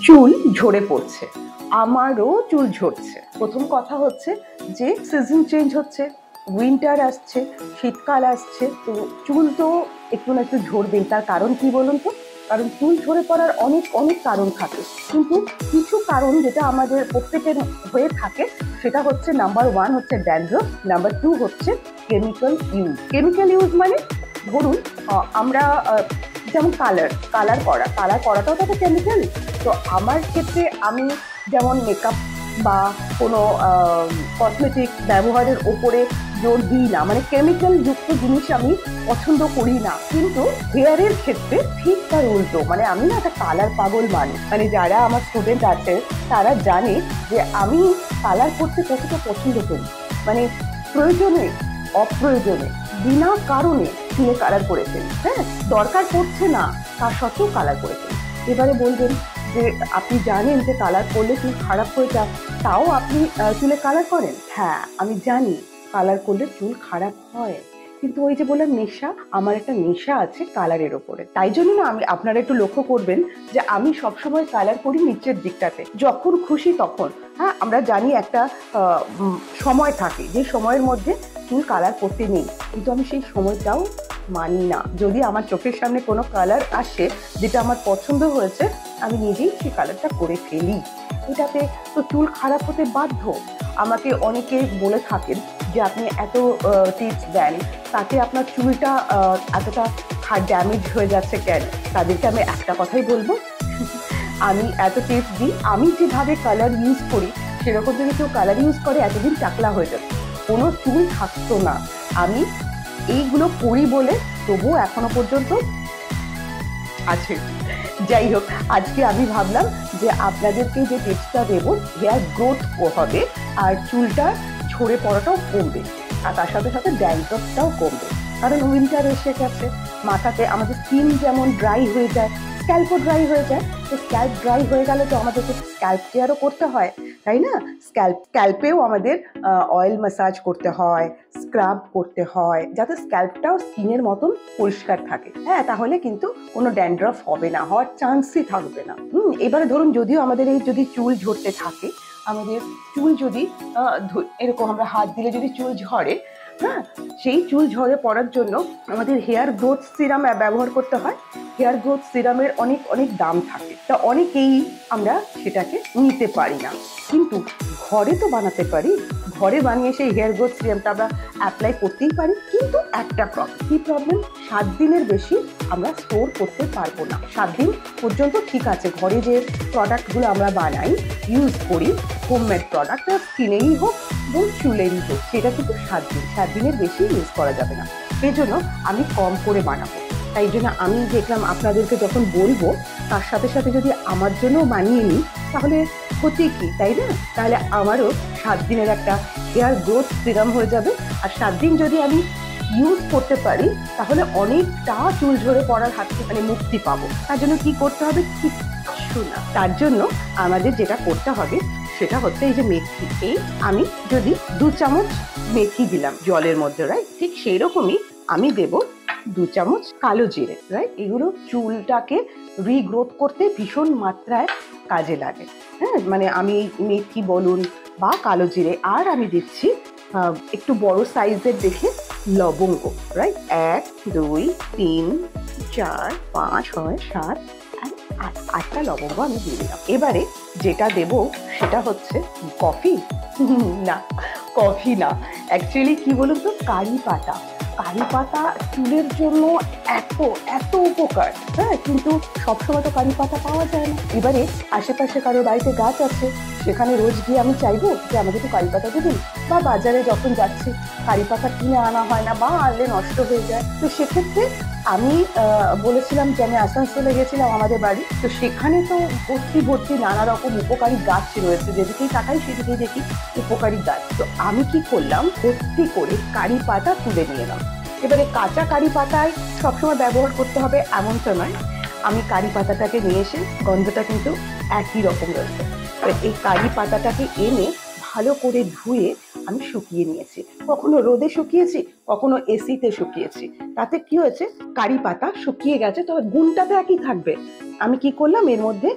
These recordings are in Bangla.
চুল ঝরে পড়ছে, আমারও চুল ঝরছে। প্রথম কথা হচ্ছে যে সিজন চেঞ্জ হচ্ছে, উইন্টার আসছে, শীতকাল আসছে, তো চুল তো একটু না একটু ঝরবেই। তার কারণ কি বলুন তো? কারণ চুল ঝরে পড়ার অনেক অনেক কারণ থাকে, কিন্তু কিছু কারণ যেটা আমাদের প্রত্যেকের হয়ে থাকে সেটা হচ্ছে নাম্বার 1 হচ্ছে ড্যান্ড্রফ, নাম্বার 2 হচ্ছে কেমিক্যাল ইউজ। কেমিক্যাল ইউজ মানে ধরুন আমরা যেমন কালার করাটাও তো একটা কেমিক্যাল। তো আমার ক্ষেত্রে আমি যেমন মেকআপ বা কোনো কসমেটিক ব্যবহারের ওপরে জোর দিই না, মানে কেমিক্যাল যুক্ত জিনিস আমি পছন্দ করি না। কিন্তু হেয়ারের ক্ষেত্রে ঠিক তার উল্টো, মানে আমি না একটা কালার পাগল মানুষ। মানে যারা আমার স্টুডেন্ট আছে তারা জানে যে আমি কালার করতে কতটা পছন্দ করি। মানে প্রয়োজনে অপ্রয়োজনে বিনা কারণে চুলে কালার করে ফেলি। হ্যাঁ, দরকার পড়ছে না তার সত্ত্বেও কালার করে ফেলি। এবারে বলবেন যে আপনি জানেন যে কালার করলে চুল খারাপ হয়ে যায়, তাও আপনি চুলে কালার করেন? হ্যাঁ, আমি জানি কালার করলে চুল খারাপ হয়, কিন্তু ওই যে বললাম নেশা, আমার একটা নেশা আছে কালারের ওপরে। তাই জন্য না আমি আপনারা একটু লক্ষ্য করবেন যে আমি সবসময় কালার করি নিচের দিকটাতে, যখন খুশি তখন। হ্যাঁ, আমরা জানি একটা সময় থাকে যে সময়ের মধ্যে চুল কালার করতে নেই, কিন্তু আমি সেই সময়টাও মানি না। যদি আমার চোখের সামনে কোনো কালার আসে যেটা আমার পছন্দ হয়েছে, আমি নিজেই সেই কালারটা করে ফেলি। এটাতে তো চুল খারাপ হতে বাধ্য। আমাকে অনেকে বলে থাকেন যে আপনি এত টিপস দেন, তাতে আপনার চুলটা এতটা ড্যামেজ হয়ে যাচ্ছে কেন? তাদেরকে আমি একটা কথাই বলবো, আমি এত টিপস দিই, আমি যেভাবে কালার ইউজ করি সেরকম যদি কেউ কালার ইউজ করে এতদিন টাকলা হয়ে যাবে, কোনো চুল থাকতো না। আমি এইগুলো করি বলে তবুও এখনো পর্যন্ত আছে। যাই হোক, আজকে আমি ভাবলাম যে আপনাদেরকে যে টিপসটা দেবো, হেয়ার গ্রোথ হবে আর চুলটা ঝরে পড়াটাও কমবে, আর তার সাথে সাথে ড্যান্ড্রফটাও কমবে। কারণ উইন্টার এসে গেছে, মাথাতে আমাদের স্কিন যেমন ড্রাই হয়ে যায়, স্ক্যাল্পও ড্রাই হয়ে যায়। তো স্ক্যাল্প ড্রাই হয়ে গেলে তো আমাদেরকে স্ক্যাল্প কেয়ারও করতে হয়, তাই না? স্ক্যাল্পেও আমাদের অয়েল ম্যাসাজ করতে হয়, স্ক্রাব করতে হয়, যাতে স্ক্যাল্পটাও স্কিনের মতন পরিষ্কার থাকে। হ্যাঁ, তাহলে কিন্তু কোনো ড্যান্ড্রফ হবে না, হওয়ার চান্সই থাকবে না। এবারে ধরুন যদিও আমাদের এই যদি চুল ঝরতে থাকে, আমাদের চুল যদি এরকম আমরা হাত দিলে যদি চুল ঝরে, হ্যাঁ, সেই চুল ঝরে পড়ার জন্য আমাদের হেয়ার গ্রোথ সিরাম ব্যবহার করতে হয়। হেয়ার গ্রোথ সিরামের অনেক অনেক দাম থাকে, তা অনেকেই আমরা সেটাকে নিতে পারি না, কিন্তু ঘরে তো বানাতে পারি। ঘরে বানিয়ে সেই হেয়ার গ্রোথ সিরামটা আমরা অ্যাপ্লাই করতেই পারি, কিন্তু একটা প্রবলেম। কি প্রবলেম? 7 দিনের বেশি আমরা স্টোর করতে পারবো না। 7 দিন পর্যন্ত ঠিক আছে, ঘরে যে প্রোডাক্টগুলো আমরা বানাই, ইউজ করি, হোমমেড প্রোডাক্ট, স্কিনেরই হোক এবং চুলেরই হোক, সেটা কিন্তু 7 দিনের বেশি ইউজ করা যাবে না। সেই জন্য আমি কম করে বানাবো। তাই জন্য আমি দেখলাম আপনাদেরকে যখন বলবো, তার সাথে সাথে যদি আমার জন্য বানিয়ে নিই তাহলে ক্ষতি কি, তাই না? তাহলে আমারও 7 দিনের একটা হেয়ার গ্রোথ সিরাম হয়ে যাবে। আর 7 দিন যদি আমি ইউজ করতে পারি তাহলে অনেকটা চুল ঝরে পড়ার হাত থেকে মানে মুক্তি পাবো। তার জন্য কি করতে হবে? কিচ্ছু না। তার জন্য আমাদের যেটা করতে হবে সেটা হচ্ছে এই যে মেথি। এই আমি যদি 2 চামচ মেথি দিলাম জলের মধ্যে, রাইট, ঠিক সেই রকমই আমি দেব 2 চামচ কালো জিরে, রাইট। এগুলো চুলটাকে রিগ্রোথ করতে ভীষণ মাত্রায় কাজে লাগে। হ্যাঁ, মানে আমি মেথি বলুন বা কালো জিরে, আর আমি দিচ্ছি একটু বড় সাইজের দেখে লবঙ্গ, রাইট। 1 2 3 4 5 6 7 8টা লবঙ্গ আমি দিয়ে দিলাম। এবারে যেটা দেব সেটা হচ্ছে কফি। না, কফি না, অ্যাকচুয়ালি কি বলুন তো, কারি পাতা। কারি পাতা চুলের জন্য এত এত উপকার, হ্যাঁ, কিন্তু সবসময় তো কারি পাতা পাওয়া যায় না। এবারে আশেপাশে কারোর বাড়িতে গাছ আছে, সেখানে রোজ গিয়ে আমি চাইবো যে আমাকে একটু কারি পাতা দেবেন, বা বাজারে যখন যাচ্ছি কারি পাতা কিনে আনা হয় না বা আনলে নষ্ট হয়ে যায়। তো সেক্ষেত্রে আমি বলেছিলাম যে আমি আসানসোলে গেছিলাম আমাদের বাড়ি, তো সেখানে তো ভর্তি নানা রকম উপকারী গাছ রয়েছে, যেদিকেই তাকাই সেদিকেই দেখি উপকারী গাছ। তো আমি কি করলাম, ভর্তি করে কারি পাতা তুলে নিয়ে এলাম। এবারে কাঁচা কারি পাতায় সবসময় ব্যবহার করতে হবে এমনটা নয়, আমি কারি পাতাটাকে নিয়ে এসে, গন্ধটা কিন্তু একই রকম রয়েছে, এই কারি পাতাটাকে এনে ভালো করে ধুয়ে আমি শুকিয়ে নিয়েছি। কখনো রোদে শুকিয়েছি, কখনো এসিতে শুকিয়েছি। তাতে কি হয়েছে, কারি পাতা শুকিয়ে গেছে, তবে গুণটা তো একই থাকবে। আমি কি করলাম, এর মধ্যে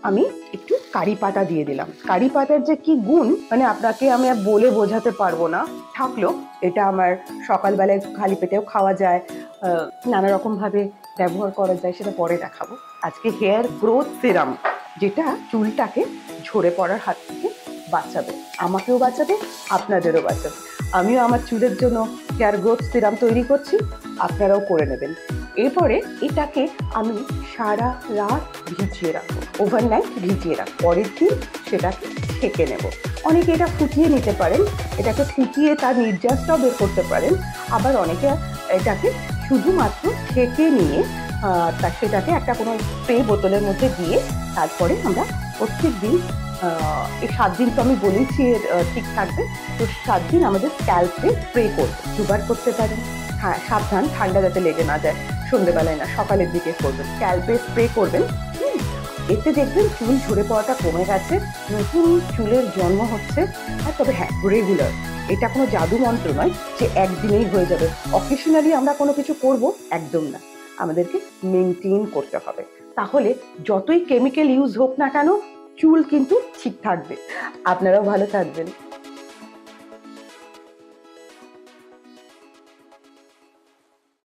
আমি একটু কারি পাতা দিয়ে দিলাম। কারি পাতার যে কি গুণ মানে আপনাকে আমি আর বলে বোঝাতে পারবো না। থাকলো এটা আমার সকালবেলায় খালি পেটেও খাওয়া যায়, নানা রকম ভাবে ব্যবহার করা যায়, সেটা পরে দেখাবো। আজকে হেয়ার গ্রোথ সিরাম, যেটা চুলটাকে ঝরে পড়ার হাত থেকে বাঁচাবে, আমাকেও বাঁচাবে, আপনাদেরও বাঁচাবে। আমিও আমার চুলের জন্য হেয়ার গ্রোথ সিরাম তৈরি করছি, আপনারাও করে নেবেন। এরপরে এটাকে আমি সারা রাত ভিজিয়ে রাখবো, ওভারনাইট ভিজিয়ে রাখবো। পরের দিন সেটাকে ছেঁকে নেব। অনেকে এটা ফুটিয়ে নিতে পারেন, এটাকে ফুটিয়ে তার নির্যাসটাও বের করতে পারেন। আবার অনেকে এটাকে শুধুমাত্র ছেঁকে নিয়ে সেটাকে একটা কোনো স্প্রে বোতলের মধ্যে দিয়ে তারপরে আমরা প্রত্যেক দিন এই 7 দিন তো আমি বলেছি ঠিক থাকবে, তো 7 দিন আমাদের স্ক্যাল্পে স্প্রে করবো। দুবার করতে পারেন। হ্যাঁ, সাবধান ঠান্ডা যাতে লেগে না যায়, সন্ধ্যেবেলায় না, সকালের দিকে করবেন। স্ক্যাল্পে স্প্রে করবেন। এতে দেখবেন চুল ঝরে পড়াটা কমে গেছে, নতুন চুলের জন্ম হচ্ছে। আর তবে হ্যাঁ, রেগুলার, এটা কোনো জাদু মন্ত্র নয় যে একদিনেই হয়ে যাবে। অকেশনালি আমরা কোনো কিছু করব, একদম না, আমাদেরকে মেনটেন করতে হবে। তাহলে যতই কেমিক্যাল ইউজ হোক না কেন, চুল কিন্তু ঠিক থাকবে। আপনারাও ভালো থাকবেন।